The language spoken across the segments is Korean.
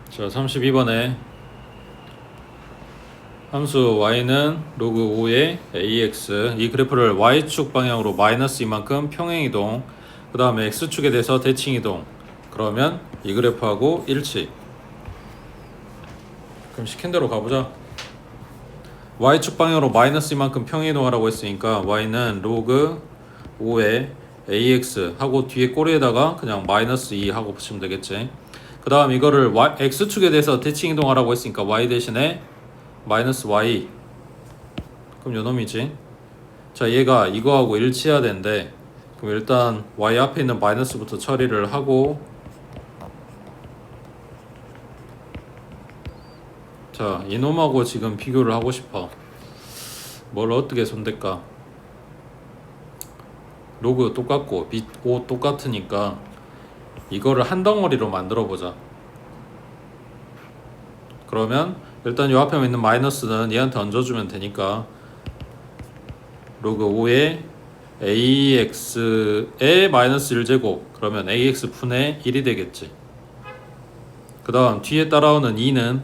자, 32번에 함수 y는 로그 5의 ax, 이 그래프를 y축 방향으로 마이너스 이만큼 평행이동, 그 다음에 x축에 대해서 대칭이동, 그러면 이 그래프하고 일치. 그럼 시킨 대로 가보자. y축 방향으로 마이너스 이만큼 평행이동하라고 했으니까 y는 로그 5의 ax 하고 뒤에 꼬리에다가 그냥 마이너스 2 하고 붙이면 되겠지. 그 다음 이거를 x축에 대해서 대칭이동하라고 했으니까 y 대신에 마이너스 y, 그럼 요놈이지. 자, 얘가 이거하고 일치해야 되는데, 그럼 일단 y 앞에 있는 마이너스부터 처리를 하고, 자, 이놈하고 지금 비교를 하고 싶어. 뭘 어떻게 손댈까? 로그 똑같고 빛 5 똑같으니까 이거를 한 덩어리로 만들어 보자. 그러면 일단 요 앞에 있는 마이너스는 얘한테 얹어주면 되니까 로그 5의 ax의 마이너스 1제곱, 그러면 ax 분의 1이 되겠지. 그 다음 뒤에 따라오는 2는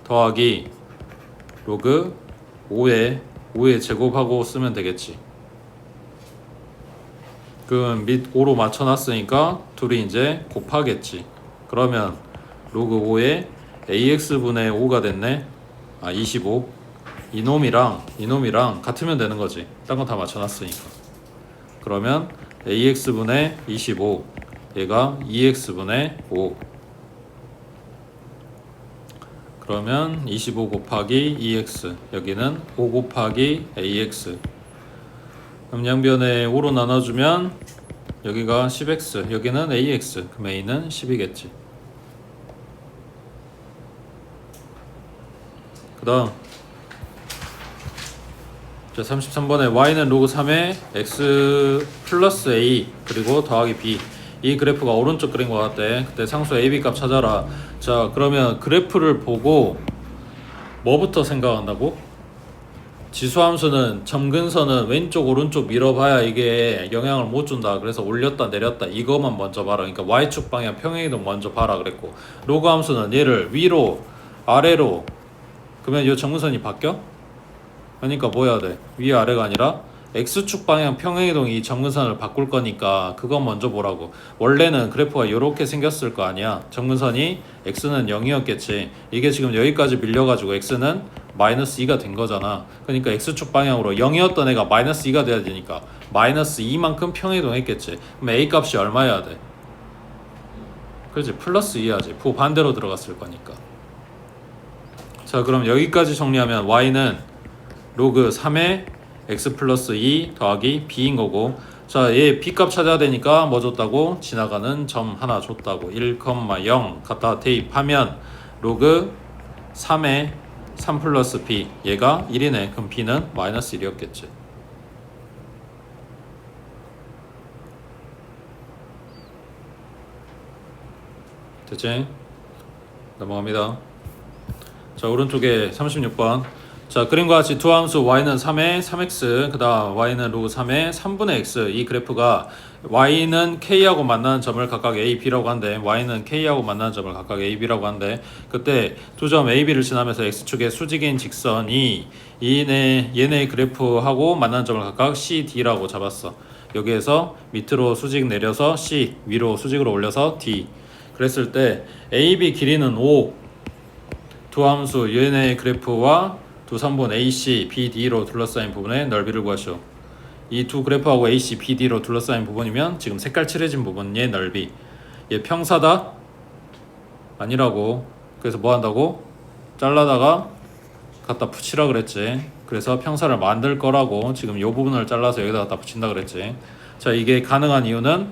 더하기 로그 5의 제곱하고 쓰면 되겠지. 그럼 밑 5로 맞춰놨으니까 둘이 이제 곱하겠지. 그러면 로그 5의 ax분의 5가 됐네. 25. 이놈이랑 같으면 되는 거지. 딴 건 다 맞춰놨으니까. 그러면 ax분의 25, 얘가 2x분의 5. 그러면 25 곱하기 2x, 여기는 5 곱하기 ax. 그럼 양변에 5로 나눠주면 여기가 10x, 여기는 ax, 그럼 a는 10이겠지. 그 다음 33번에 y는 로그 3의 x 플러스 a 그리고 더하기 b, 이 그래프가 오른쪽 그린 것 같대. 그때 상수 ab 값 찾아라. 자, 그러면 그래프를 보고 뭐부터 생각한다고? 지수함수는 점근선은 왼쪽 오른쪽 밀어봐야 이게 영향을 못 준다. 그래서 올렸다 내렸다 이것만 먼저 봐라. 그러니까 y축 방향 평행이동 먼저 봐라 그랬고, 로그 함수는 얘를 위로 아래로, 그러면 이 점근선이 바뀌어? 그러니까 뭐 해야 돼? 위아래가 아니라 x축 방향 평행이동이 점근선을 바꿀 거니까 그거 먼저 보라고. 원래는 그래프가 이렇게 생겼을 거 아니야. 점근선이 x는 0이었겠지. 이게 지금 여기까지 밀려가지고 x는 마이너스 2가 된 거잖아. 그러니까 x축 방향으로 0이었던 애가 마이너스 2가 돼야 되니까 마이너스 2만큼 평행이동 했겠지. 그럼 a 값이 얼마여야 돼? 그렇지, 플러스 2 해야지. 부 반대로 들어갔을 거니까. 자, 그럼 여기까지 정리하면 y는 로그 3의 x 플러스 2 더하기 b인 거고, 자, 얘 b값 찾아야 되니까 뭐 줬다고? 지나가는 점 하나 줬다고. 1,0 갖다 대입하면 로그 3의 3 플러스 b, 얘가 1이네. 그럼 b는 마이너스 1이었겠지. 됐지? 넘어갑니다. 자, 오른쪽에 36번. 자, 그림과 같이 두 함수 y는 3의 3x, 그 다음 y는 로그 3의 3분의 x, 이 그래프가 y는 k하고 만나는 점을 각각 a, b라고 한대. y는 k하고 만나는 점을 각각 a, b라고 한대. 그때 두 점 a, b를 지나면서 x축의 수직인 직선이 얘네 그래프하고 만나는 점을 각각 c, d라고 잡았어. 여기에서 밑으로 수직 내려서 c, 위로 수직으로 올려서 d. 그랬을 때 a, b 길이는 5, 두 함수 얘네 그래프와 두 3분 AC, BD로 둘러싸인 부분의 넓이를 구하시오. 이 두 그래프하고 AC, BD로 둘러싸인 부분이면 지금 색깔 칠해진 부분의 넓이. 얘 평사다? 아니라고. 그래서 뭐 한다고? 잘라다가 갖다 붙이라 그랬지. 그래서 평사를 만들 거라고 지금 이 부분을 잘라서 여기다 갖다 붙인다 그랬지. 자, 이게 가능한 이유는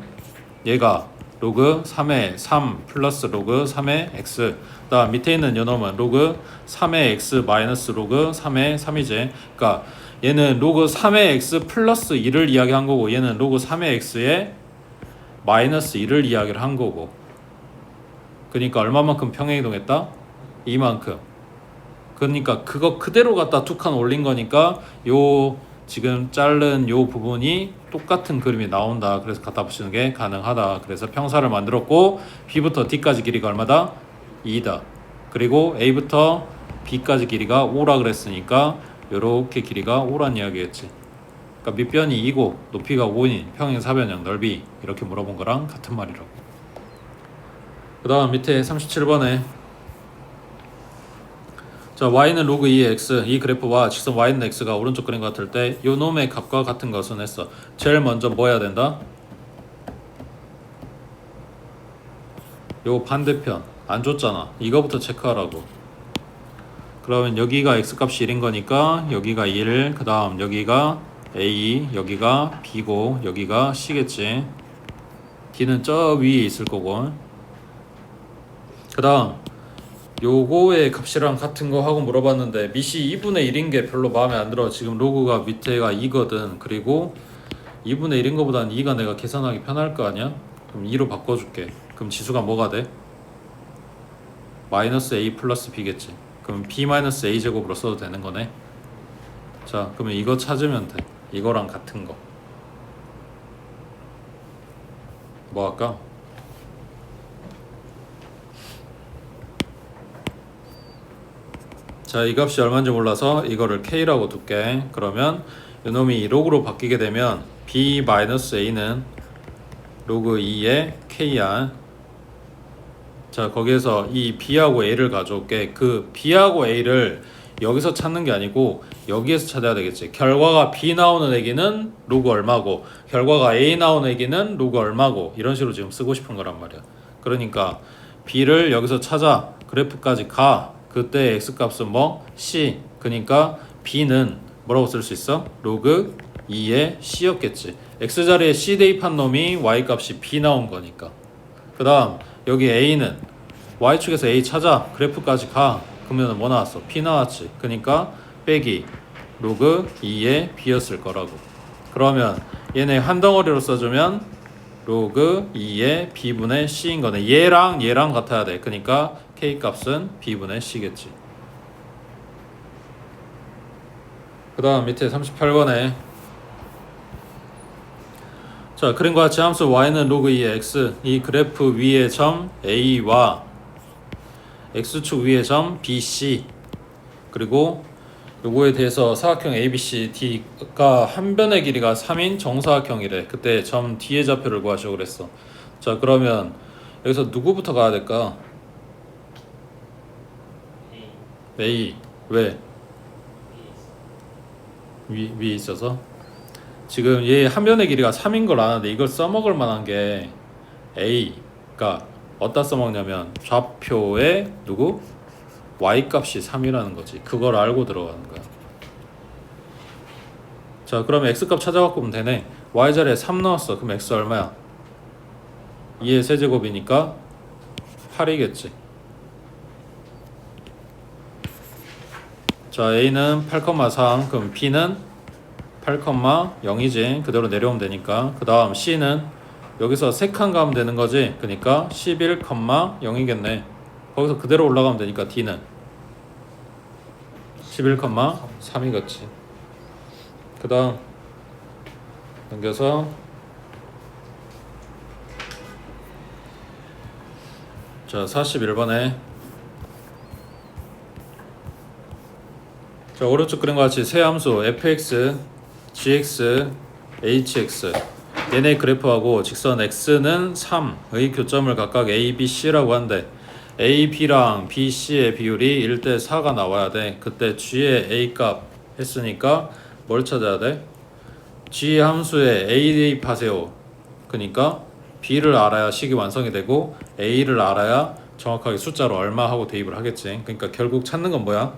얘가 로그 3의 3 플러스 로그 3의 x, 그다음 밑에 있는 요놈은 로그 3의 x 마이너스 로그 3의 3이지. 그러니까 얘는 로그 3의 x 플러스 1을 이야기한 거고, 얘는 로그 3의 x에 마이너스 1을 이야기를 한 거고. 그러니까 얼마만큼 평행이동했다? 이만큼. 그러니까 그거 그대로 갖다 두 칸 올린 거니까 요 지금 자른 요 부분이 똑같은 그림이 나온다. 그래서 갖다 붙이는 게 가능하다. 그래서 평사를 만들었고, B부터 D까지 길이가 얼마다? 2다. 그리고 A부터 B까지 길이가 5라 그랬으니까 요렇게 길이가 5란 이야기겠지. 그러니까 밑변이 2고 높이가 5인 평행사변형 넓이 이렇게 물어본 거랑 같은 말이라고. 그 다음 밑에 37번에 자 y는 로그 2의 x 이 그래프와 직선 y는 x가 오른쪽 그림 같을 때 요 놈의 값과 같은 것은 했어. 제일 먼저 뭐 해야 된다? 요 반대편 안 줬잖아. 이거부터 체크하라고. 그러면 여기가 x값이 1인 거니까 여기가 1, 그 다음 여기가 a, 여기가 b고 여기가 c겠지. d는 저 위에 있을 거고. 그 다음 요거의 값이랑 같은 거 하고 물어봤는데 밑이 2분의 1인 게 별로 마음에 안 들어. 지금 로그가 밑에가 2거든. 그리고 2분의 1인 거보다는 2가 내가 계산하기 편할 거 아니야? 그럼 2로 바꿔줄게. 그럼 지수가 뭐가 돼? 마이너스 a 플러스 b겠지. 그럼 b 마이너스 a 제곱으로 써도 되는 거네. 자 그러면 이거 찾으면 돼. 이거랑 같은 거. 뭐 할까? 자, 이 값이 얼마인지 몰라서 이거를 k라고 둘게. 그러면 이놈이 로그로 바뀌게 되면 b-a는 로그 2의 k야. 자, 거기에서 이 b하고 a를 가져올게. 그 b하고 a를 여기서 찾는 게 아니고 여기에서 찾아야 되겠지. 결과가 b 나오는 애기는 로그 얼마고 결과가 a 나오는 애기는 로그 얼마고 이런 식으로 지금 쓰고 싶은 거란 말이야. 그러니까 b를 여기서 찾아. 그래프까지 가. 그때 x값은 뭐? c. 그러니까 b는 뭐라고 쓸 수 있어? 로그 2의 c였겠지. x자리에 c 대입한 놈이 y값이 b 나온 거니까. 그 다음 여기 a는 y축에서 a 찾아. 그래프까지 가. 그러면 뭐 나왔어? p 나왔지. 그러니까 빼기 로그 2의 b였을 거라고. 그러면 얘네 한 덩어리로 써주면 로그 2의 b분의 c인 거네. 얘랑 얘랑 같아야 돼. 그러니까 k 값은 b분의 c겠지. 그 다음 밑에 38번에 자 그림과 같이 함수 y는 로그 2의 x 이 그래프 위의 점 a와 x축 위의 점 bc 그리고 요거에 대해서 사각형 ABC D가 한 변의 길이가 3인 정사각형이래. 그때 점 D의 좌표를 구하시고 그랬어. 자 그러면 여기서 누구부터 가야 될까? A. 왜? 위에 있어서? 지금 얘 한 변의 길이가 3인 걸 아는데 이걸 써먹을 만한 게 A가 어디다 써먹냐면 좌표에 누구? y값이 3이라는 거지. 그걸 알고 들어가는 거야. 자 그러면 x값 찾아갖고 오면 되네. y자리에 3 넣었어. 그럼 x 얼마야? 2의 세제곱이니까 8이겠지. 자 a는 8,3 그럼 b는 8,0이지. 그대로 내려오면 되니까. 그 다음 c는 여기서 3칸 가면 되는 거지. 그러니까 11,0이겠네. 거기서 그대로 올라가면 되니까 D는 11,3이겠지. 그 다음 넘겨서 자 41번에 자 오른쪽 그림과 같이 세 함수 fx, gx, hx 얘네 그래프하고 직선 x는 3의 교점을 각각 a, b, c라고 한대. a, b랑 b, c의 비율이 1대 4가 나와야 돼. 그때 g의 a 값 했으니까 뭘 찾아야 돼? g 함수에 a 대입하세요. 그러니까 b를 알아야 식이 완성이 되고 a를 알아야 정확하게 숫자로 얼마 하고 대입을 하겠지. 그러니까 결국 찾는 건 뭐야?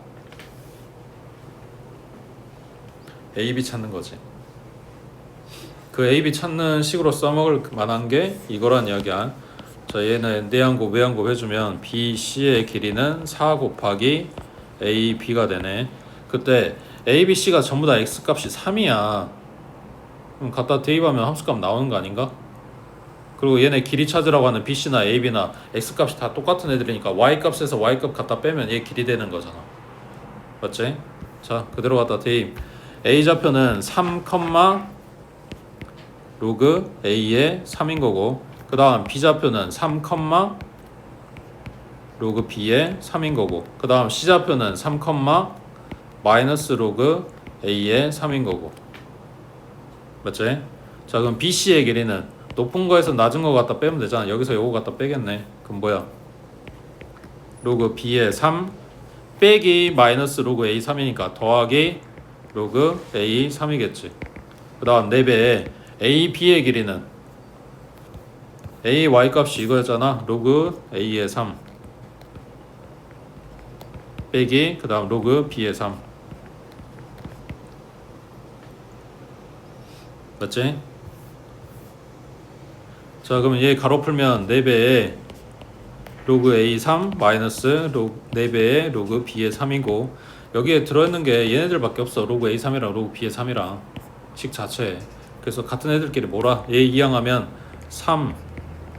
a, b 찾는 거지. 그 a, b 찾는 식으로 써먹을 만한 게 이거란 이야기야. 자 얘는 내항곱 외항곱 해주면 b, c의 길이는 4 곱하기 a, b가 되네. 그때 a, b, c가 전부 다 x값이 3이야. 그럼 갖다 대입하면 함수값 나오는 거 아닌가? 그리고 얘네 길이 찾으라고 하는 b, c나 a, b나 x값이 다 똑같은 애들이니까 y값에서 y값 갖다 빼면 얘 길이 되는 거잖아. 맞지? 자 그대로 갖다 대입. a 좌표는 3, 로그 a의 3인 거고 그 다음 b좌표는 3, 로그 b의 3인 거고, 그 다음 C좌표는 3, 마이너스 로그 a의 3인 거고. 맞지? 자, 그럼 BC의 길이는 높은 거에서 낮은 거 갖다 빼면 되잖아. 여기서 요거 갖다 빼겠네. 그럼 뭐야? 로그 b의 3 빼기 마이너스 로그 a 3이니까 더하기 로그 a 3이겠지. 그 다음 4배에 a b의 길이는 a y 값이 이거였잖아. 로그 a의 3 빼기 그 다음 로그 b의 3. 맞지? 자, 그러면 얘 가로 풀면 4배에 로그 A3 마이너스 4배의 로그 B의 3이고, 여기에 들어있는 게 얘네들밖에 없어. 로그 A3이랑 로그 B의 3이랑 식 자체에. 그래서 같은 애들끼리 몰아. 얘 이항하면 3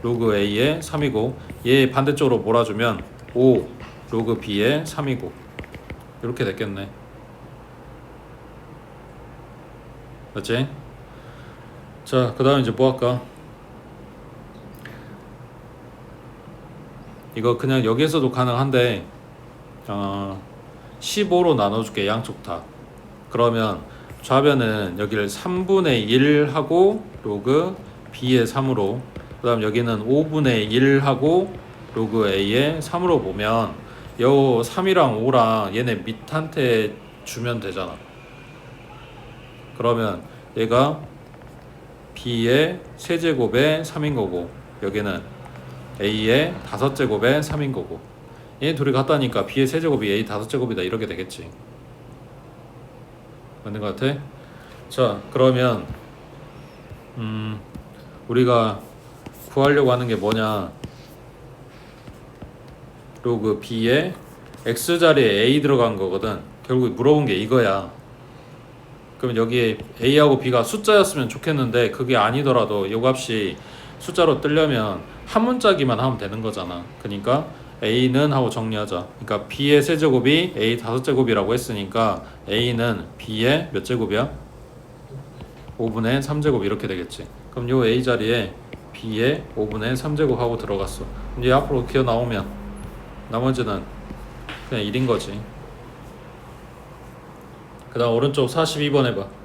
로그 A의 3이고, 얘 반대쪽으로 몰아주면 5 로그 B의 3이고, 이렇게 됐겠네. 맞지? 자, 그 다음 이제 뭐 할까? 이거 그냥 여기에서도 가능한데 15로 나눠줄게. 양쪽 다. 그러면 좌변은 여기를 3분의 1 하고 로그 b의 3으로, 그 다음 여기는 5분의 1 하고 로그 a의 3으로 보면 요 3이랑 5랑 얘네 밑한테 주면 되잖아. 그러면 얘가 b의 세제곱의 3인 거고, 여기는 a의 5제곱의 3인 거고, 얘 둘이 같다니까 b의 세제곱이 a 5제곱이다 이렇게 되겠지. 맞는 것 같아? 자, 그러면 우리가 구하려고 하는 게 뭐냐? 로그 b의 x자리에 a 들어간 거거든. 결국 물어본 게 이거야. 그럼 여기에 a하고 b가 숫자였으면 좋겠는데 그게 아니더라도 이 값이 숫자로 뜨려면 한 문자기만 하면 되는 거잖아. 그러니까 a는 하고 정리하자. 그러니까 b의 세제곱이 a 5제곱이라고 했으니까 a는 b의 몇 제곱이야? 5분의 3제곱 이렇게 되겠지. 그럼 요 a 자리에 b의 5분의 3제곱 하고 들어갔어. 이제 앞으로 기어 나오면 나머지는 그냥 1인 거지. 그 다음 오른쪽 42번 해봐.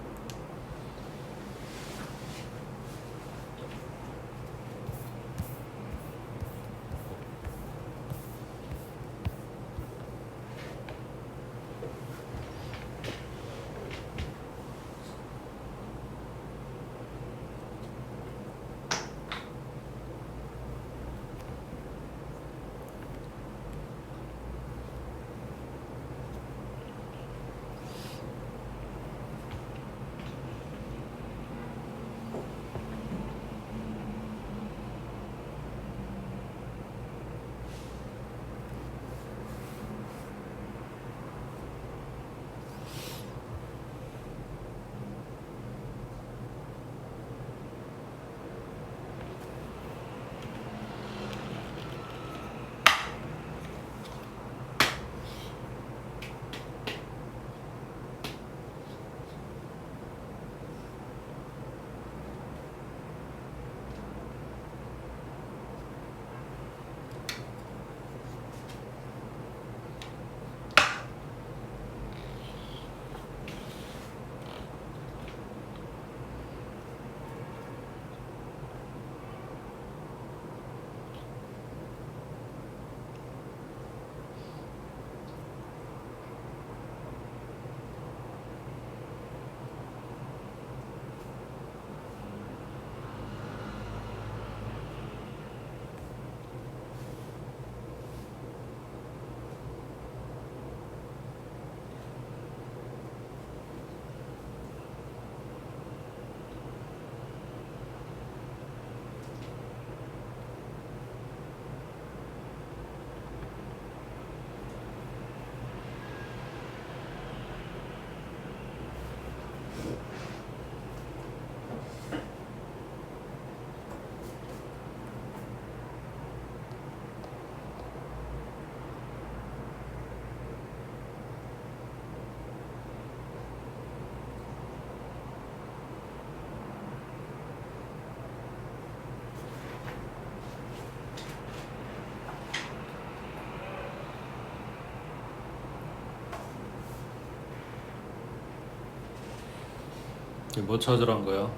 이게 뭐 찾으란 거야?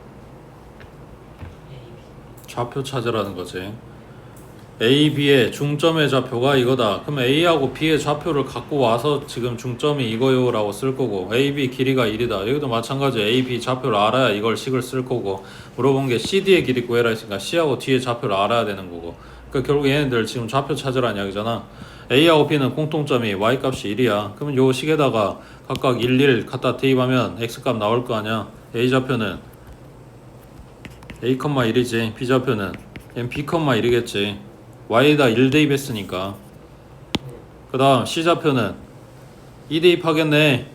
좌표 찾으라는 거지. A, B의 중점의 좌표가 이거다. 그럼 A하고 B의 좌표를 갖고 와서 지금 중점이 이거요 라고 쓸 거고, A, B 길이가 1이다. 여기도 마찬가지 A, B 좌표를 알아야 이걸 식을 쓸 거고, 물어본 게 C, D의 길이 구해라 했으니까 C하고 D의 좌표를 알아야 되는 거고. 그러니까 결국 얘네들 지금 좌표 찾으라는 이야기잖아. A하고 B는 공통점이 Y값이 1이야. 그러면 요 식에다가 각각 1, 1 갖다 대입하면 X값 나올 거 아니야. A 좌표는 A, 1이지. B 좌표는 B, 1이겠지. Y에다 1 대입했으니까. 그 다음 C 좌표는 2 대입하겠네.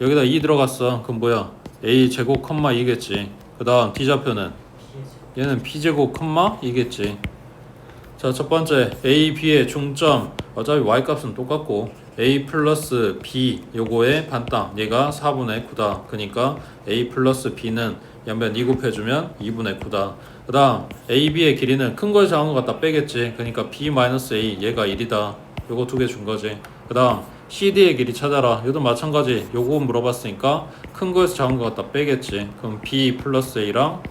여기다 2 들어갔어. 그럼 뭐야? A 제곱, 2겠지. 그 다음 D 좌표는 얘는 B 제곱, 2겠지. 자, 첫 번째 A, B의 중점. 어차피 Y 값은 똑같고 A 플러스 B 요거의 반땅. 얘가 4분의 9다. 그러니까 A 플러스 B는 양변 2 곱해주면 2분의 9다. 그 다음 A, B의 길이는 큰 거에 작은 거 갖다 빼겠지. 그러니까 B 마이너스 A 얘가 1이다. 요거 두 개 준 거지. 그 다음 C, D의 길이 찾아라. 이것도 마찬가지. 요거 물어봤으니까 큰 거에서 작은 거 갖다 빼겠지. 그럼 B 플러스 A랑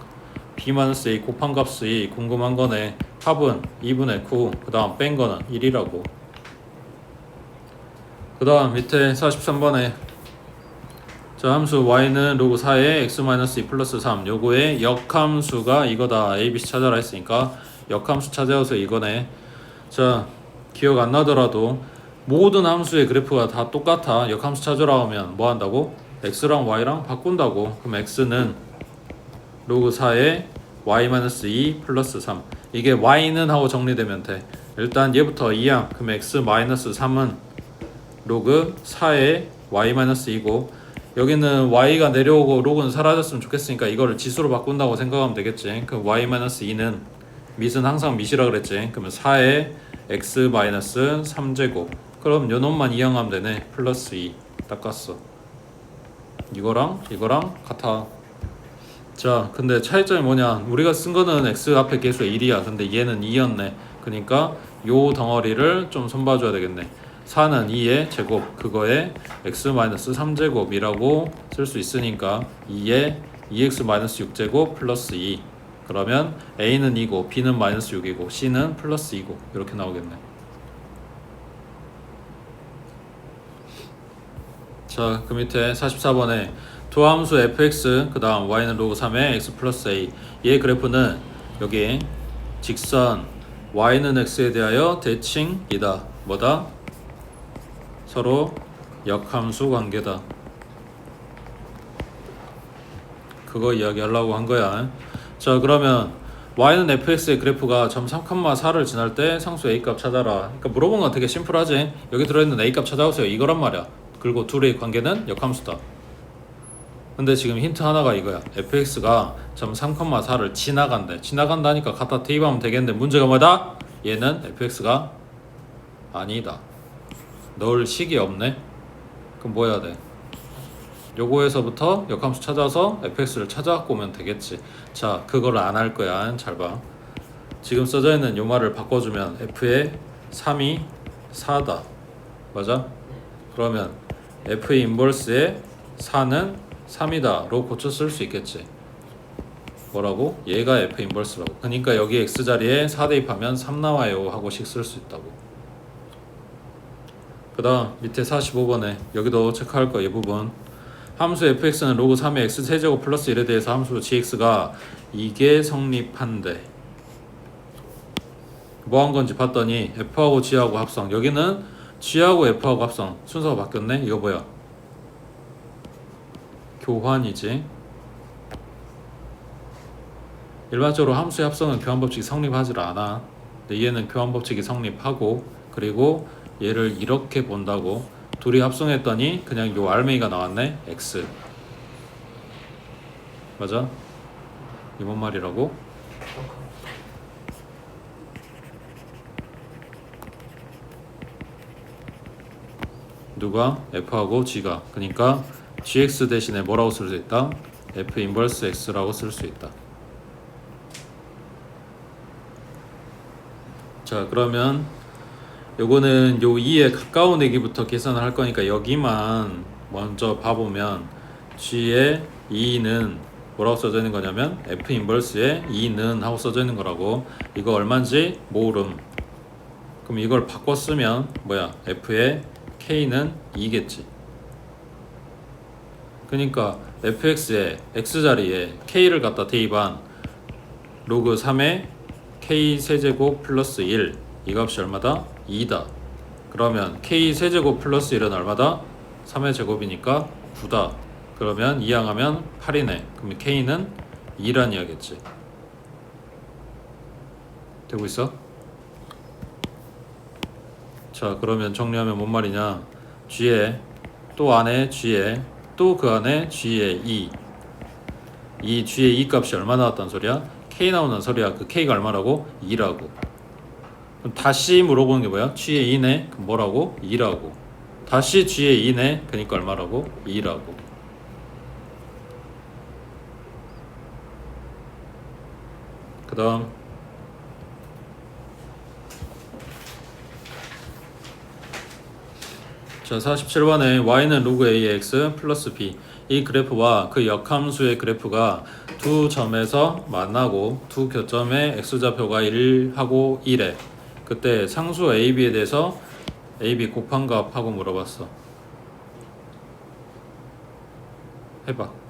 B 마이너스 A 곱한 값이 궁금한 거네. 합은 2분의 9. 그 다음 뺀 거는 1이라고. 그 다음 밑에 43번에 자, 함수 y는 로그 4의 x-2 플러스 3 요거의 역함수가 이거다. abc 찾아라 했으니까 역함수 찾아서 이거네. 자, 기억 안 나더라도 모든 함수의 그래프가 다 똑같아. 역함수 찾으라 하면 뭐 한다고? x랑 y랑 바꾼다고. 그럼 x는 로그 4의 y-2 플러스 3 이게 y는 하고 정리되면 돼. 일단 얘부터 2항. 그럼 x-3은 로그 4의 y-2고 여기는 y가 내려오고 로그는 사라졌으면 좋겠으니까 이거를 지수로 바꾼다고 생각하면 되겠지. 그럼 y-2는 밑은 항상 밑이라 그랬지. 그러면 4의 x-3제곱. 그럼 요 놈만 이항하면 되네. 플러스 2 닦았어. 이거랑 같아. 자, 근데 차이점이 뭐냐? 우리가 쓴 거는 x 앞에 계수가 1이야. 근데 얘는 2였네. 그러니까 요 덩어리를 좀 손봐줘야 되겠네. 4는 2의 제곱, 그거에 x-3제곱이라고 쓸 수 있으니까 2에 2x-6제곱 플러스 2. 그러면 a는 2고 b는 마이너스 6이고 c는 플러스 2고 이렇게 나오겠네. 자, 그 밑에 44번에 두 함수 fx 그 다음 y는 로그 3의 x 플러스 a 얘 그래프는 여기 직선 y는 x에 대하여 대칭이다. 뭐다? 서로 역함수 관계다. 그거 이야기하려고 한 거야. 자, 그러면 y는 fx의 그래프가 점 3,4를 지날 때 상수 a값 찾아라. 그러니까 물어본 건 되게 심플하지. 여기 들어있는 a값 찾아오세요. 이거란 말이야. 그리고 둘의 관계는 역함수다. 근데 지금 힌트 하나가 이거야. fx가 점 3,4를 지나간대. 지나간다니까 갖다 대입하면 되겠는데 문제가 뭐다? 얘는 fx가 아니다. 넣을 식이 없네. 그럼 뭐 해야 돼? 요거에서부터 역함수 찾아서 fx를 찾아갖고 오면 되겠지. 자, 그걸 안 할 거야. 잘 봐. 지금 써져 있는 요 말을 바꿔주면 f의 3이 4다. 맞아? 그러면 f의 인버스의 4는 3이다로 고쳐 쓸 수 있겠지. 뭐라고? 얘가 f 인버스라고. 그러니까 여기 x 자리에 4 대입하면 3 나와요 하고 식 쓸 수 있다고. 그 다음 밑에 45번에 여기도 체크할 거야. 이 부분 함수 fx는 로그 3의 x 세제곱 플러스 1에 대해서 함수 gx가 이게 성립한대. 뭐 한 건지 봤더니 f하고 g하고 합성. 여기는 g하고 f하고 합성. 순서가 바뀌었네. 이거 뭐야? 교환이지. 일반적으로 함수의 합성은 교환법칙이 성립하지 않아. 근데 얘는 교환법칙이 성립하고 그리고 얘를 이렇게 본다고. 둘이 합성했더니 그냥 요 알맹이가 나왔네. x. 맞아? 이번 말이라고? 누가? f하고 g가. 그러니까 gx 대신에 뭐라고 쓸 수 있다? f 인버스 x라고 쓸 수 있다. 자, 그러면 요거는 요 2에 가까운 애기부터 계산을 할 거니까 여기만 먼저 봐보면 g의 2는 뭐라고 써져 있는 거냐면 F 인버스에 2는 하고 써져 있는 거라고. 이거 얼마인지 모름. 그럼 이걸 바꿔 쓰면 뭐야? F의 K는 2겠지. 그러니까 fx에 x자리에 k를 갖다 대입한 로그 3의 k 세제곱 플러스 1, 이 값이 얼마다? 2다. 그러면 k 세제곱 플러스 1은 얼마다? 3의 제곱이니까 9다. 그러면 이항하면 8이네. 그럼 k는 2란 이야기겠지. 되고 있어? 자, 그러면 정리하면 뭔 말이냐? g에 또 안에 g에 또 그 안에 g의 2. 이 g의 2 값이 얼마 나왔단 소리야? k 나오는 소리야. 그 k가 얼마라고? 2라고. 그럼 다시 물어보는 게 뭐야? g의 2네. 그럼 뭐라고? 2라고. 다시 g의 2네. 그러니까 얼마라고? 2라고. 그 다음 자, 47번에 y는 로그 ax 플러스 b. 이 그래프와 그 역함수의 그래프가 두 점에서 만나고 두 교점의 x좌표가 1하고 1에 그때 상수 ab에 대해서 ab 곱한값 하고 물어봤어. 해봐.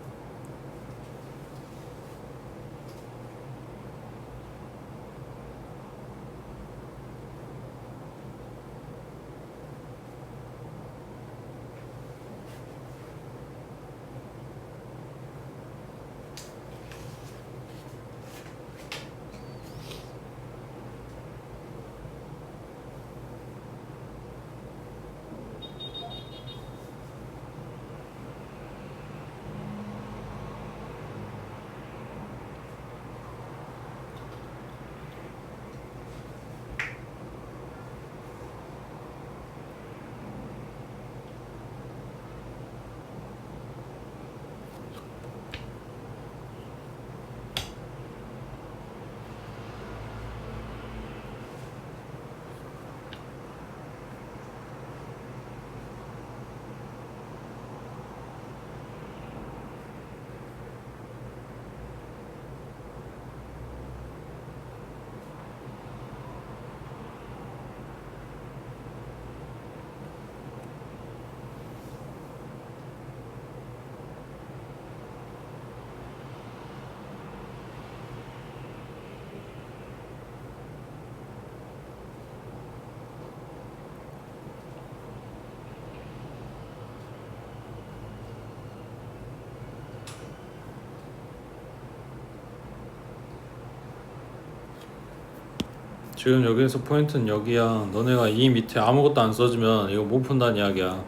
지금 여기에서 포인트는 여기야. 너네가 이 밑에 아무것도 안 써주면 이거 못 푼다는 이야기야.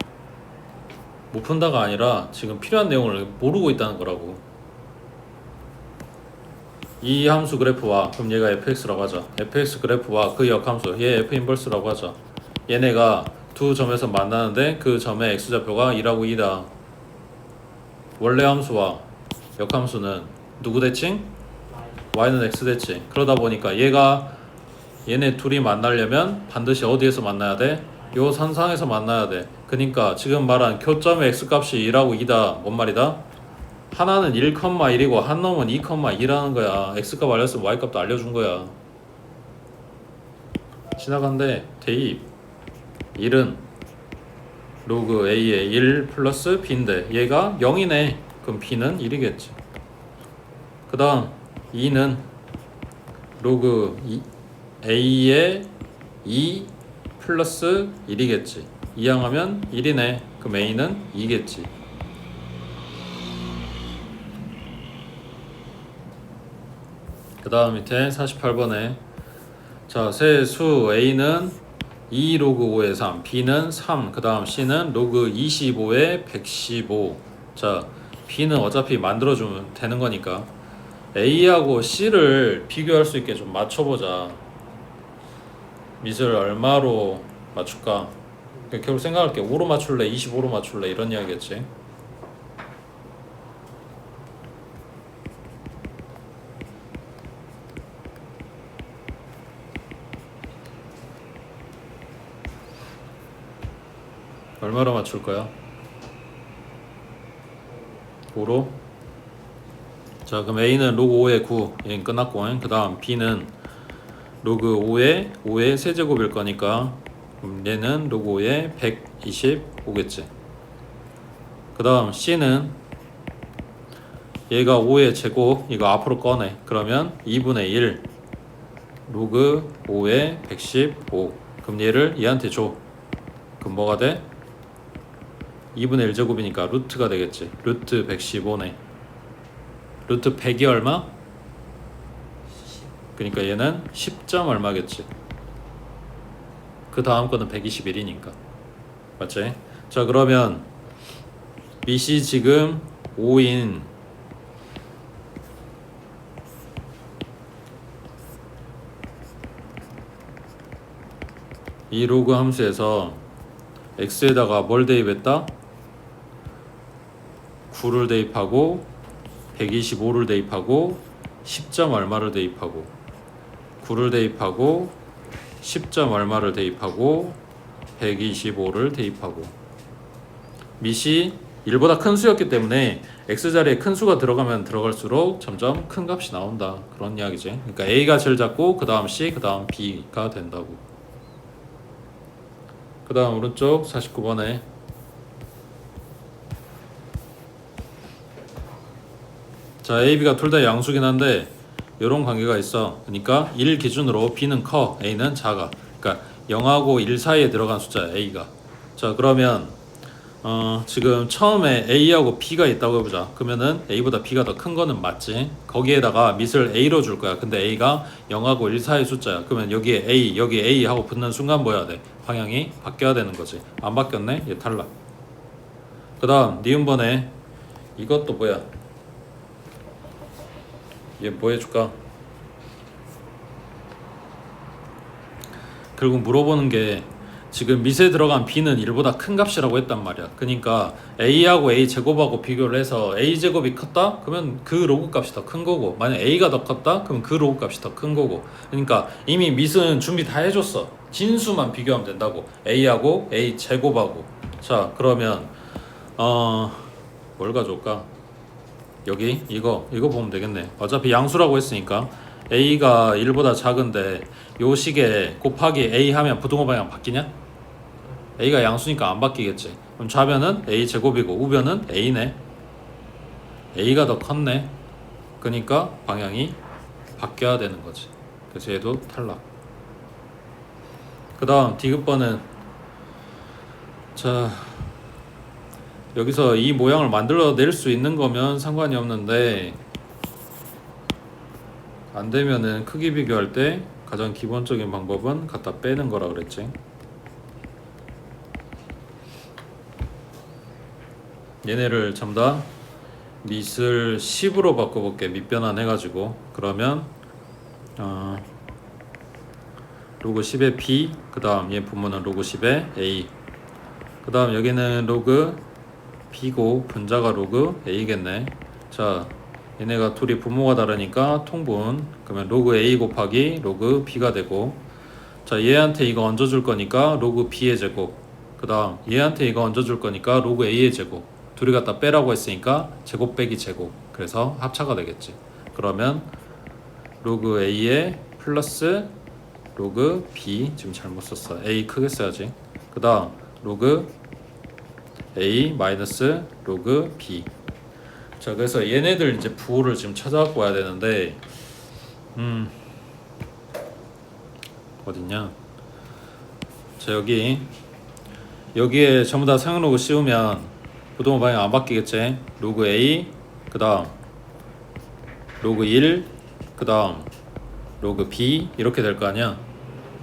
못 푼다가 아니라 지금 필요한 내용을 모르고 있다는 거라고. 이 함수 그래프와, 그럼 얘가 fx라고 하자. fx 그래프와 그 역함수, 얘 f 인버스라고 하자. 얘네가 두 점에서 만나는데 그 점의 x좌표가 2라고 2다. 원래 함수와 역함수는 누구 대칭? y는 x 대칭. 그러다 보니까 얘네 둘이 만나려면 반드시 어디에서 만나야 돼? 요 선상에서 만나야 돼. 그러니까 지금 말한 교점의 x값이 2라고 2다. 뭔 말이다? 하나는 1,1이고 한 놈은 2,2라는 거야. x값 알렸으면 y값도 알려준 거야. 지나간데 대입 1은 로그 a의 1 플러스 b인데 얘가 0이네. 그럼 b는 1이겠지. 그 다음 2는 로그 a의 2 플러스 1이겠지. 이항하면 1이네. 그럼 a는 2겠지. 그 다음 밑에 48번에 자, 세 수 a는 2 로그 5의 3, b는 3, 그 다음 c는 로그 25의 115. 자, b는 어차피 만들어주면 되는 거니까 a하고 c를 비교할 수 있게 좀 맞춰보자. 밑을 얼마로 맞출까? 결국 생각할게. 5로 맞출래? 25로 맞출래? 이런 이야기겠지. 얼마로 맞출 거야? 5로? 자, 그럼 A는 로그 5의 9, 얘는 끝났고, 그 다음 B는 로그 5의 세제곱일 거니까 얘는 로그 5의 125겠지. 그 다음 C는 얘가 5의 제곱, 이거 앞으로 꺼내. 그러면 2분의 1 로그 5의 115. 그럼 얘를 얘한테 줘. 그럼 뭐가 돼? 2분의 1 제곱이니까 루트가 되겠지. 루트 115네. 루트 100이 얼마? 그러니까 얘는 10점 얼마겠지. 그 다음 거는 121이니까. 맞지? 자, 그러면 BC 지금 5인 이 로그 함수에서 x에다가 뭘 대입했다? 9를 대입하고 125를 대입하고 10점 얼마를 대입하고 9를 대입하고 10점 얼마를 대입하고 125를 대입하고 밑이 1보다 큰 수였기 때문에 x자리에 큰 수가 들어가면 들어갈수록 점점 큰 값이 나온다. 그런 이야기지. 그러니까 a가 제일 작고 그 다음 c 그 다음 b가 된다고. 그 다음 오른쪽 49번에 자, A, B가 둘 다 양수긴 한데 이런 관계가 있어. 그러니까 1 기준으로 B는 커, A는 작아. 그러니까 0하고 1 사이에 들어간 숫자야, A가. 자, 그러면 지금 처음에 A하고 B가 있다고 해보자. 그러면은 A보다 B가 더 큰 거는 맞지. 거기에다가 밑을 A로 줄 거야. 근데 A가 0하고 1 사이 숫자야. 그러면 여기에 A, 여기에 A 하고 붙는 순간 뭐 해야 돼? 방향이 바뀌어야 되는 거지. 안 바뀌었네? 얘 탈락. 그 다음 니은번에 이것도 뭐야? 얘 뭐 해줄까? 결국 물어보는 게 지금 밑에 들어간 B는 1보다 큰 값이라고 했단 말이야. 그러니까 A하고 A 제곱하고 비교를 해서 A 제곱이 컸다? 그러면 그 로그 값이 더 큰 거고, 만약 A가 더 컸다? 그럼 그 로그 값이 더 큰 거고. 그러니까 이미 밑은 준비 다 해줬어. 진수만 비교하면 된다고. A하고 A 제곱하고. 자, 그러면 뭘 가져올까? 여기 이거 보면 되겠네. 어차피 양수라고 했으니까 A가 1보다 작은데 요 식에 곱하기 A 하면 부등호 방향 바뀌냐? A가 양수니까 안 바뀌겠지. 그럼 좌변은 A 제곱이고 우변은 A네. A가 더 컸네. 그러니까 방향이 바뀌어야 되는 거지. 그래서 얘도 탈락. 그 다음 D급번은 자, 여기서 이 모양을 만들어낼 수 있는 거면 상관이 없는데 안 되면은 크기 비교할 때 가장 기본적인 방법은 갖다 빼는 거라 그랬지. 얘네를 전부 다 밑을 10으로 바꿔볼게. 밑변환 해가지고. 그러면 로그 10의 B, 그 다음 얘 분모는 로그 10의 A, 그 다음 여기는 로그 B고 분자가 로그 A겠네. 자, 얘네가 둘이 분모가 다르니까 통분. 그러면 로그 A 곱하기 로그 B가 되고, 자, 얘한테 이거 얹어줄 거니까 로그 B의 제곱, 그 다음 얘한테 이거 얹어줄 거니까 로그 A의 제곱. 둘이 갖다 빼라고 했으니까 제곱 빼기 제곱. 그래서 합차가 되겠지. 그러면 로그 A의 플러스 로그 B, 지금 잘못 썼어. A 크게 써야지. 그 다음 로그 A 마이너스 로그 B. 자, 그래서 얘네들 이제 부호를 지금 찾아갖고 와야 되는데 어딨냐? 자, 여기에 전부 다 상용 로그 씌우면 부동호 방향 안 바뀌겠지? 로그 A, 그 다음 로그 1, 그 다음 로그 B 이렇게 될 거 아니야?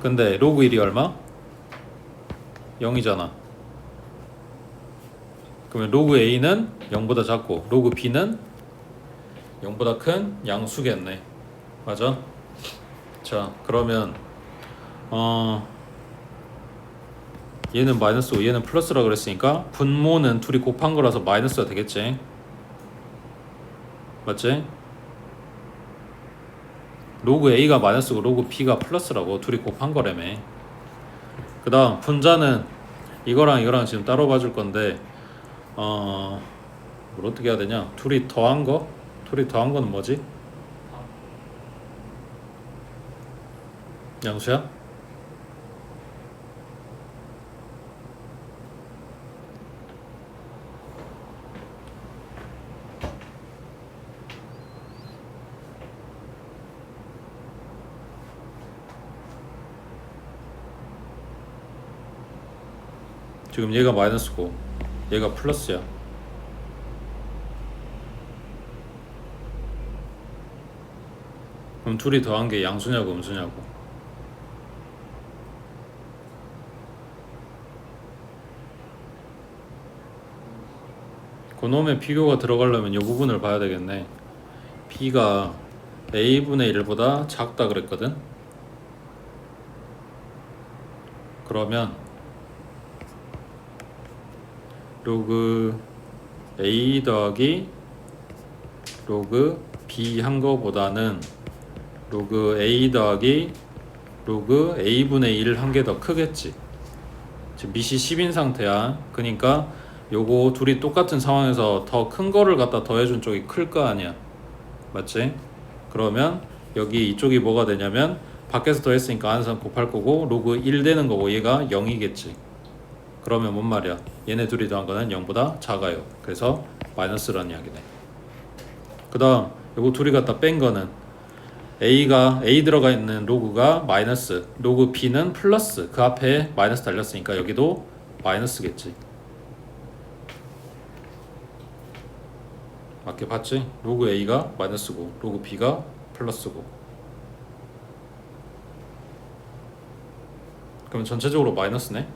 근데 로그 1이 얼마? 0이잖아. 그러면 로그 A는 0보다 작고 로그 B는 0보다 큰 양수겠네. 맞아? 자, 그러면 얘는 마이너스고 얘는 플러스라 그랬으니까 분모는 둘이 곱한 거라서 마이너스가 되겠지. 맞지? 로그 A가 마이너스고 로그 B가 플러스라고 둘이 곱한 거라며. 그 다음 분자는 이거랑 이거랑 지금 따로 봐줄 건데 뭘 어떻게 해야 되냐? 둘이 더한 거? 둘이 더한 거는 뭐지? 양수야? 지금 얘가 마이너스고 얘가 플러스야. 그럼 둘이 더한 게 양수냐고 음수냐고. 그놈의 비교가 들어가려면 이 부분을 봐야 되겠네. b가 a분의 1보다 작다 그랬거든. 그러면 로그 a 더하기 로그 b 한 거보다는 로그 a 더하기 로그 a분의 1 한 개 더 크겠지. 지금 밑이 10인 상태야. 그러니까 요거 둘이 똑같은 상황에서 더 큰 거를 갖다 더해준 쪽이 클 거 아니야. 맞지? 그러면 여기 이쪽이 뭐가 되냐면 밖에서 더했으니까 안에서 곱할 거고 로그 1 되는 거고 얘가 0이겠지. 그러면 뭔 말이야? 얘네 둘이 더한 거는 0보다 작아요. 그래서 마이너스라는 이야기네. 그 다음 요거 둘이 갖다 뺀 거는 a가 a 들어가 있는 로그가 마이너스, 로그 b는 플러스. 그 앞에 마이너스 달렸으니까 여기도 마이너스겠지. 맞게 봤지? 로그 a가 마이너스고 로그 b가 플러스고. 그럼 전체적으로 마이너스네.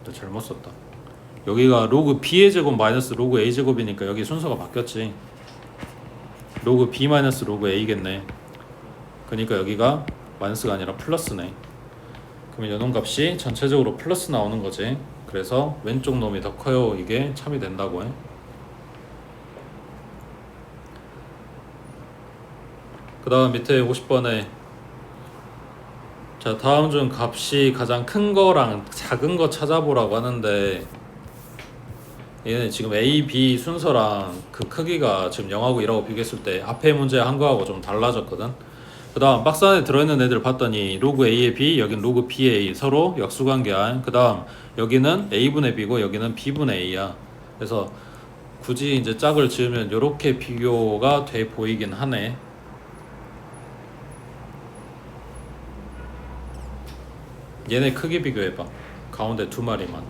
또 잘못 썼다. 여기가 로그 b의 제곱 마이너스 로그 a 제곱이니까 여기 순서가 바뀌었지. 로그 b 마이너스 로그 a겠네. 그러니까 여기가 마이너스가 아니라 플러스네. 그러면 요놈 값이 전체적으로 플러스 나오는 거지. 그래서 왼쪽 놈이 더 커요. 이게 참이 된다고 해. 그 다음 밑에 50번에 자 다음 중 값이 가장 큰 거랑 작은 거 찾아보라고 하는데 얘는 지금 A, B 순서랑 그 크기가 지금 0하고 1하고 비교했을 때 앞에 문제 한 거하고 좀 달라졌거든. 그 다음 박스 안에 들어있는 애들 봤더니 로그 A의 B, 여기는 로그 B의 A 서로 역수관계야. 그 다음 여기는 A분의 B고 여기는 B분의 A야. 그래서 굳이 이제 짝을 지으면 이렇게 비교가 돼 보이긴 하네. 얘네 크기 비교해봐. 가운데 두 마리만.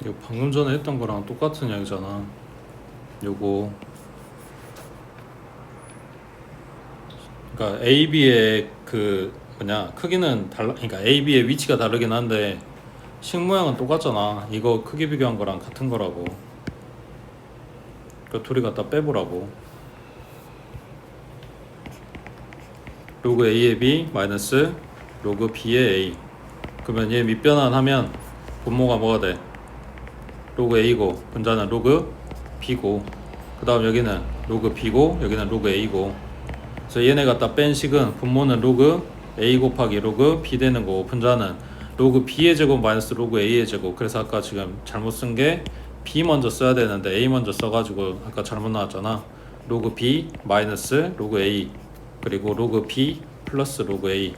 이거 방금 전에 했던 거랑 똑같은 이야기잖아. 요거 그러니까 A, B의 그 뭐냐 크기는 달라. 그러니까 A, B의 위치가 다르긴 한데 식 모양은 똑같잖아. 이거 크기 비교한 거랑 같은 거라고. 그 둘이 갖다 빼보라고. 로그 A의 B 마이너스 로그 B의 A. 그러면 얘 밑변환하면 분모가 뭐가 돼? 로그 A고 분자는 로그 B고 그 다음 여기는 로그 B고 여기는 로그 A고. 그래서 얘네 갖다 뺀 식은 분모는 로그 A 곱하기 로그 B 되는 거고 분자는 로그 B의 제곱 마이너스 로그 A의 제곱. 그래서 아까 지금 잘못 쓴 게 B 먼저 써야 되는데 A 먼저 써가지고 아까 잘못 나왔잖아. 로그 B 마이너스 로그 A 그리고 로그 B 플러스 로그 A.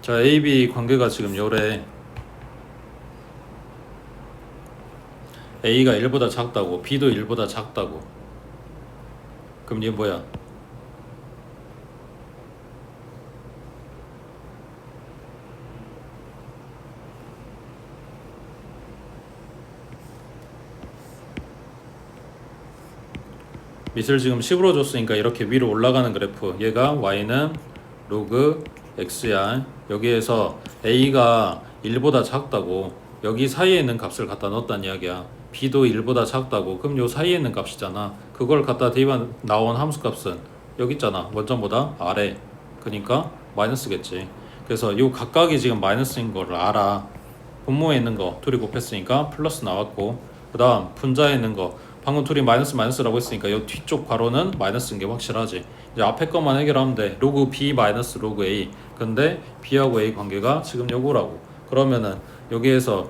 자, AB 관계가 지금 요래. A가 1보다 작다고 B도 1보다 작다고. 그럼 이게 뭐야? 밑을 지금 10으로 줬으니까 이렇게 위로 올라가는 그래프. 얘가 Y는 로그 X야. 여기에서 A가 1보다 작다고 여기 사이에 있는 값을 갖다 넣었다는 이야기야. B도 1보다 작다고 그럼 요 사이에 있는 값이잖아. 그걸 갖다 대입한 나온 함수 값은 여기 있잖아. 원점보다 아래. 그러니까 마이너스겠지. 그래서 요 각각이 지금 마이너스인 거를 알아. 분모에 있는 거 둘이 곱했으니까 플러스 나왔고 그 다음 분자에 있는 거 방금 둘이 마이너스라고 했으니까 이 뒤쪽 괄호는 마이너스인 게 확실하지. 이제 앞에 것만 해결하면 돼. 로그 B 마이너스 로그 A. 근데 B하고 A 관계가 지금 요거라고. 그러면은 여기에서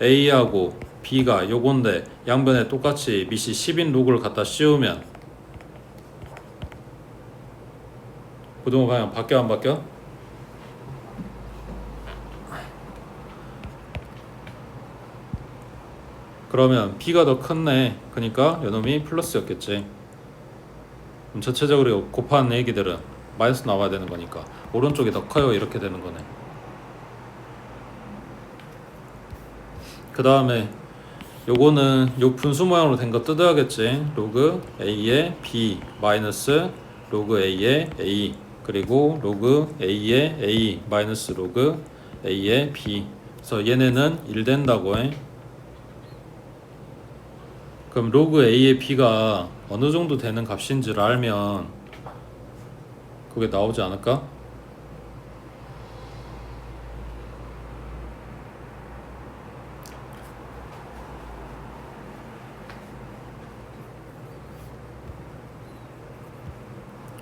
A하고 B가 요건데 양변에 똑같이 밑이 10인 로그를 갖다 씌우면 부등호 방향 바뀌어 안 바뀌어? 그러면 B가 더 컸네. 그러니까 요놈이 플러스였겠지. 그럼 전체적으로 곱한 얘기들은 마이너스 나와야 되는 거니까 오른쪽이 더 커요. 이렇게 되는 거네. 그 다음에 요거는 요 분수 모양으로 된 거 뜯어야겠지. 로그 A의 B 마이너스 로그 A의 A 그리고 로그 A의 A 마이너스 로그 A의 B. 그래서 얘네는 1 된다고 해. 그럼 로그 A의 B가 어느 정도 되는 값인지를 알면 그게 나오지 않을까?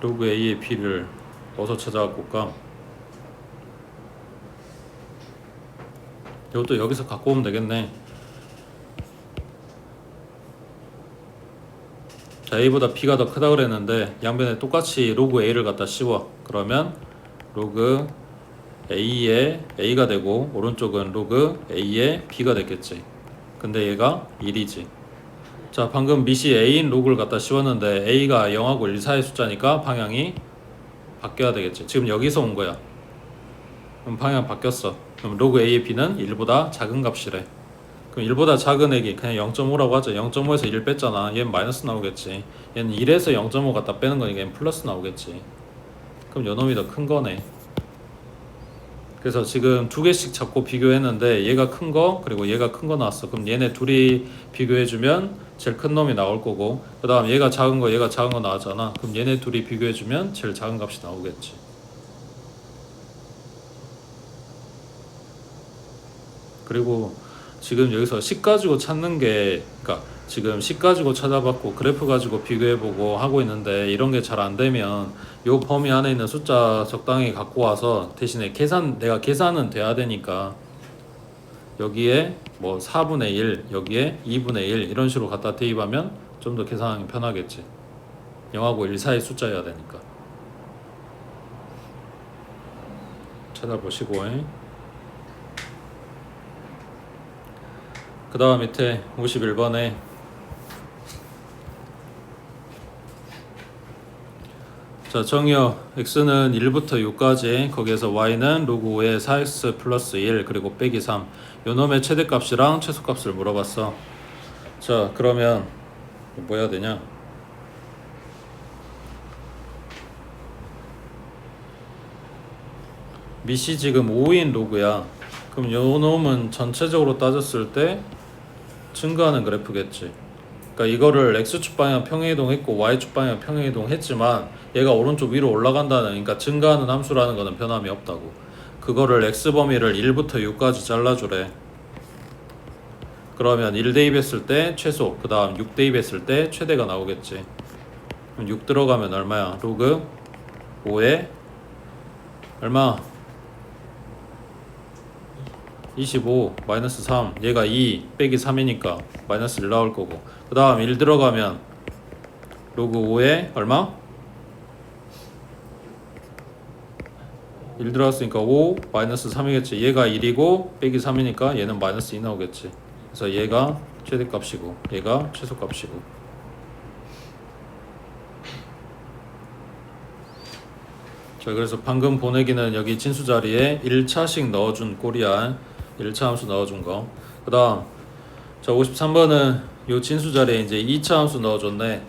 로그 A의 B를 어디서 찾아갖고 올까? 이것도 여기서 갖고 오면 되겠네. 자, A보다 B가 더 크다 그랬는데 양변에 똑같이 로그 A를 갖다 씌워. 그러면 로그 A의 A가 되고 오른쪽은 로그 A의 B가 됐겠지. 근데 얘가 1이지. 자, 방금 밑이 A인 로그를 갖다 씌웠는데 A가 0하고 1 사이의 숫자니까 방향이 바뀌어야 되겠지. 지금 여기서 온 거야. 그럼 방향 바뀌었어. 그럼 로그 A의 B는 1보다 작은 값이래. 그럼 1보다 작은 액이 그냥 0.5라고 하죠. 0.5에서 1 뺐잖아. 얘는 마이너스 나오겠지. 얘는 1에서 0.5 갖다 빼는 거니까 얘는 플러스 나오겠지. 그럼 요놈이 더 큰 거네. 그래서 지금 두 개씩 잡고 비교했는데 얘가 큰 거 그리고 얘가 큰 거 나왔어. 그럼 얘네 둘이 비교해주면 제일 큰 놈이 나올 거고 그 다음 얘가 작은 거 얘가 작은 거 나왔잖아. 그럼 얘네 둘이 비교해주면 제일 작은 값이 나오겠지. 그리고 지금 여기서 식 가지고 찾는 게 그러니까 지금 식 가지고 찾아봤고 그래프 가지고 비교해보고 하고 있는데 이런 게 잘 안 되면 요 범위 안에 있는 숫자 적당히 갖고 와서 대신에 내가 계산은 돼야 되니까 여기에 뭐 4분의 1 여기에 2분의 1 이런 식으로 갖다 대입하면 좀 더 계산하기 편하겠지. 0하고 1 사이 숫자여야 되니까. 찾아보시고 그 다음 밑에 51번에 자, 정의어 x는 1부터 6까지 거기에서 y는 로그 5의 4x 플러스 1 그리고 빼기 3 요놈의 최대값이랑 최소값을 물어봤어. 자, 그러면 뭐 해야 되냐? 밑이 지금 5인 로그야. 그럼 요 놈은 전체적으로 따졌을 때 증가하는 그래프겠지. 그러니까 이거를 x축 방향 평행이동했고 y축 방향 평행이동했지만 얘가 오른쪽 위로 올라간다는, 그러니까 증가하는 함수라는 거는 변함이 없다고. 그거를 x 범위를 1부터 6까지 잘라주래. 그러면 1 대입했을 때 최소, 그 다음 6 대입했을 때 최대가 나오겠지. 그럼 6 들어가면 얼마야? 로그 5에 얼마? 25 마이너스 3, 얘가 2 빼기 3이니까 마이너스 1 나올 거고, 그 다음 1 들어가면 로그 5에 얼마? 1 들어갔으니까 5 마이너스 3이겠지. 얘가 1이고 빼기 3이니까 얘는 마이너스 2 나오겠지. 그래서 얘가 최대값이고 얘가 최소값이고. 자, 그래서 방금 보내기는 여기 진수 자리에 1차씩 넣어준 꼴이야. 1차 함수 넣어준 거. 그 다음 자 53번은 요 진수 자리에 이제 2차 함수 넣어줬네.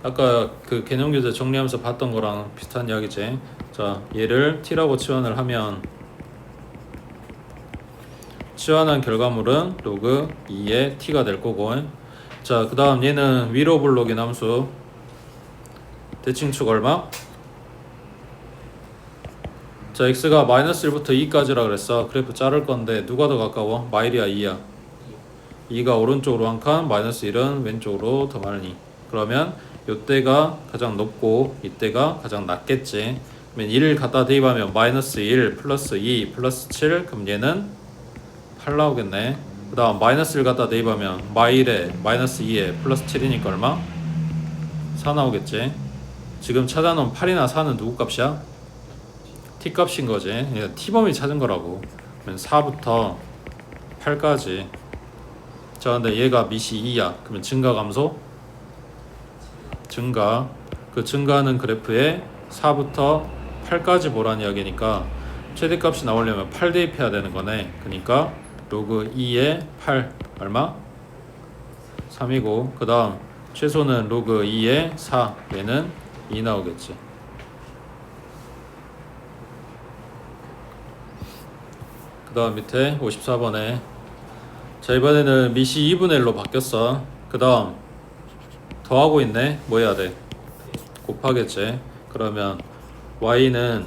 아까 그 개념 교재 정리하면서 봤던 거랑 비슷한 이야기지. 자, 얘를 t라고 치환을 하면 치환한 결과물은 로그 2의 t가 될 거고. 자, 그 다음 얘는 위로 블록인 함수 대칭축 얼마? 자, x가 마이너스 1부터 2까지라 그랬어. 그래프 자를 건데 누가 더 가까워? 마일이야 2야? 2가 오른쪽으로 한 칸, 마이너스 1은 왼쪽으로 더 많이. 그러면 요때가 가장 높고 이때가 가장 낮겠지. 그러면 1을 갖다 대입하면 마이너스 1 플러스 2 플러스 7, 그럼 얘는 8 나오겠네. 그 다음 마이너스 1 갖다 대입하면 마일에 마이너스 2에 플러스 7이니까 얼마? 4 나오겠지. 지금 찾아놓은 8이나 4는 누구 값이야? t 값인 거지. 그러니까 t 범위 찾은 거라고. 그러면 4부터 8까지. 자, 근데 얘가 밑이 2야. 그러면 증가 감소? 증가. 그 증가하는 그래프에 4부터 8까지 보란 이야기니까 최대값이 나오려면 8 대입해야 되는 거네. 그러니까 로그 2에 8 얼마? 3이고, 그 다음 최소는 로그 2에 4, 얘는 2 나오겠지. 그 다음 밑에 54번에 자, 이번에는 밑이 2분의 1로 바뀌었어. 그 다음 더하고 있네. 뭐 해야 돼? 곱하겠지. 그러면 y는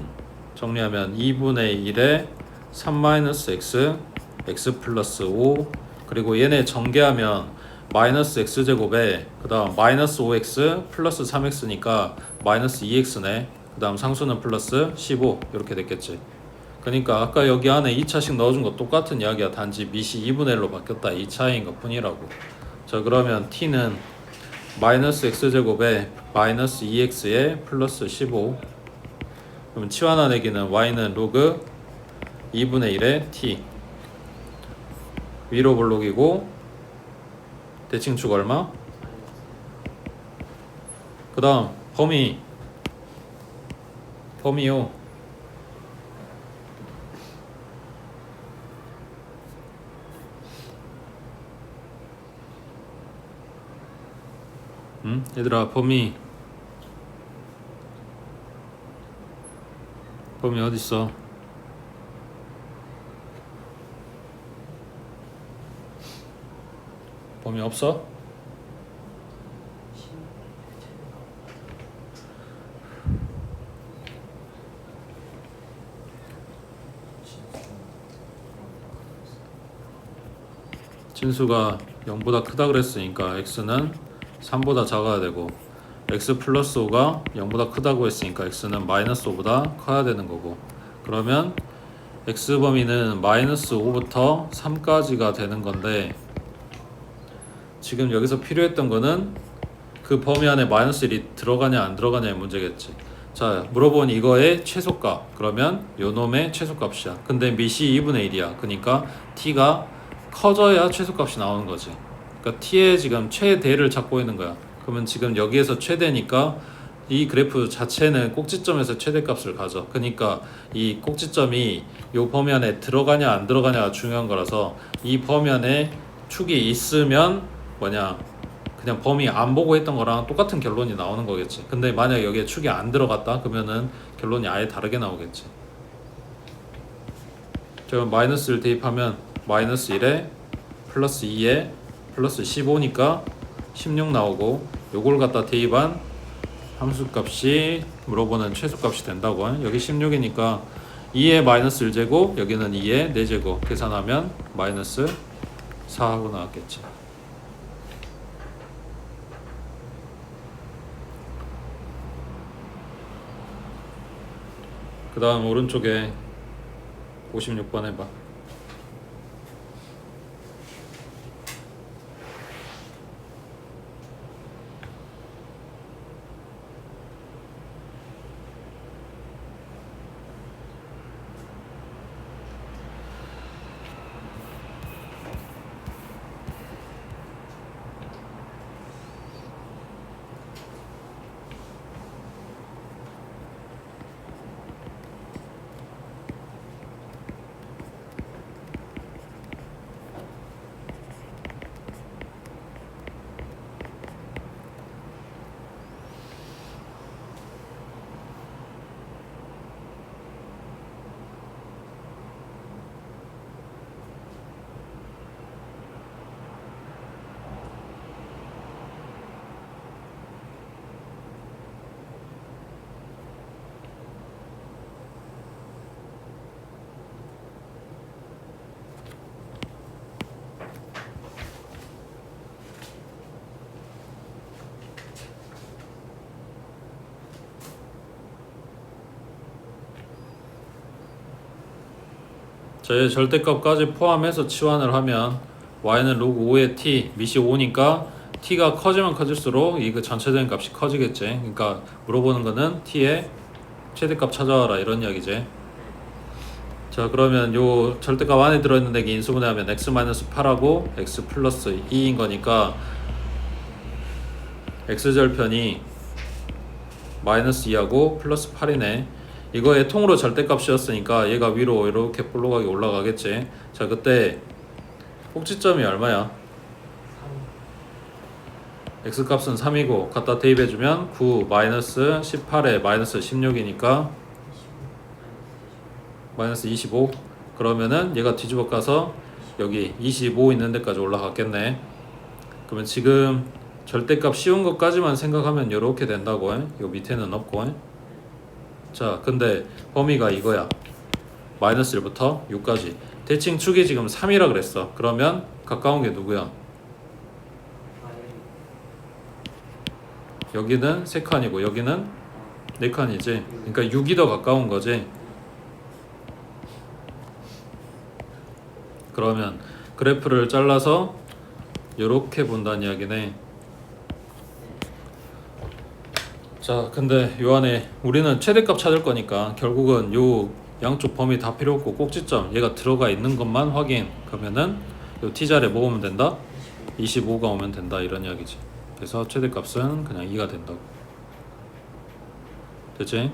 정리하면 2분의 1에 3-x x 플러스 5, 그리고 얘네 전개하면 마이너스 x제곱에 그 다음 마이너스 5x 플러스 3x니까 마이너스 2x네. 그 다음 상수는 플러스 15 이렇게 됐겠지. 그러니까 아까 여기 안에 2차씩 넣어준 거 똑같은 이야기야. 단지 밑이 2분의 1로 바뀌었다 이 차이인 것 뿐이라고. 자, 그러면 t는 마이너스 x제곱에 마이너스 2x에 플러스 15. 그럼 치환하내기는 y는 로그 2분의 1에 t. 위로 블록이고 대칭축 얼마? 그 다음 범위요. 얘들아, 범위 어딨어? 범위 없어? 진수가 0보다 크다 그랬으니까 x는 3보다 작아야 되고, x 플러스 5가 0보다 크다고 했으니까 x는 마이너스 5보다 커야 되는 거고, 그러면 x 범위는 마이너스 5부터 3까지가 되는 건데, 지금 여기서 필요했던 거는 그 범위 안에 마이너스 1이 들어가냐 안 들어가냐의 문제겠지. 자, 물어본 이거의 최소값, 그러면 요 놈의 최소값이야. 근데 밑이 2분의 1이야. 그러니까 t가 커져야 최소값이 나오는 거지. 그러니까 t의 지금 최대를 찾고 있는 거야. 그러면 지금 여기에서 최대니까 이 그래프 자체는 꼭지점에서 최대값을 가져. 그러니까 이 꼭지점이 요 범위 안에 들어가냐 안 들어가냐가 중요한 거라서 이 범위 안에 축이 있으면 뭐냐, 그냥 범위 안 보고 했던 거랑 똑같은 결론이 나오는 거겠지. 근데 만약 여기에 축이 안 들어갔다 그러면은 결론이 아예 다르게 나오겠지. 저 마이너스를 대입하면 마이너스 1에 플러스 2에 플러스 15니까 16 나오고, 요걸 갖다 대입한 함수값이 물어보는 최소값이 된다고. 여기 16이니까 2에 마이너스 1제곱, 여기는 2에 4제곱 계산하면 마이너스 4하고 나왔겠지. 그 다음 오른쪽에 56번 해봐. 자, 절대값까지 포함해서 치환을 하면 y는 로그 5의 t, 밑이 5니까 t가 커지면 커질수록 이거 전체적인 값이 커지겠지. 그러니까 물어보는 거는 t의 최대값 찾아와라 이런 이야기지. 자, 그러면 요 절대값 안에 들어있는 게 인수분해하면 x-8하고 x 플러스 2인 거니까 x절편이 마이너스 2하고 플러스 8이네. 이거의 통으로 절대값이었으니까 얘가 위로 이렇게 볼록하게 올라가겠지. 자, 그때 꼭지점이 얼마야? x값은 3이고 갖다 대입해주면 9 마이너스 18에 마이너스 16이니까 마이너스 25. 그러면은 얘가 뒤집어 까서 여기 25 있는 데까지 올라갔겠네. 그러면 지금 절대값 쉬운 것까지만 생각하면 이렇게 된다고. 요 밑에는 없고. 자, 근데 범위가 이거야. 마이너스 1부터 6까지. 대칭 축이 지금 3이라 그랬어. 그러면 가까운 게 누구야? 여기는 3칸이고 여기는 4칸이지. 그러니까 6이 더 가까운 거지. 그러면 그래프를 잘라서 이렇게 본다는 이야기네. 자, 근데 요 안에 우리는 최대값 찾을 거니까 결국은 요 양쪽 범위 다 필요 없고 꼭지점 얘가 들어가 있는 것만 확인. 그러면은 요 t자리에 뭐 오면 된다? 25가 오면 된다 이런 이야기지. 그래서 최대값은 그냥 2가 된다고. 됐지?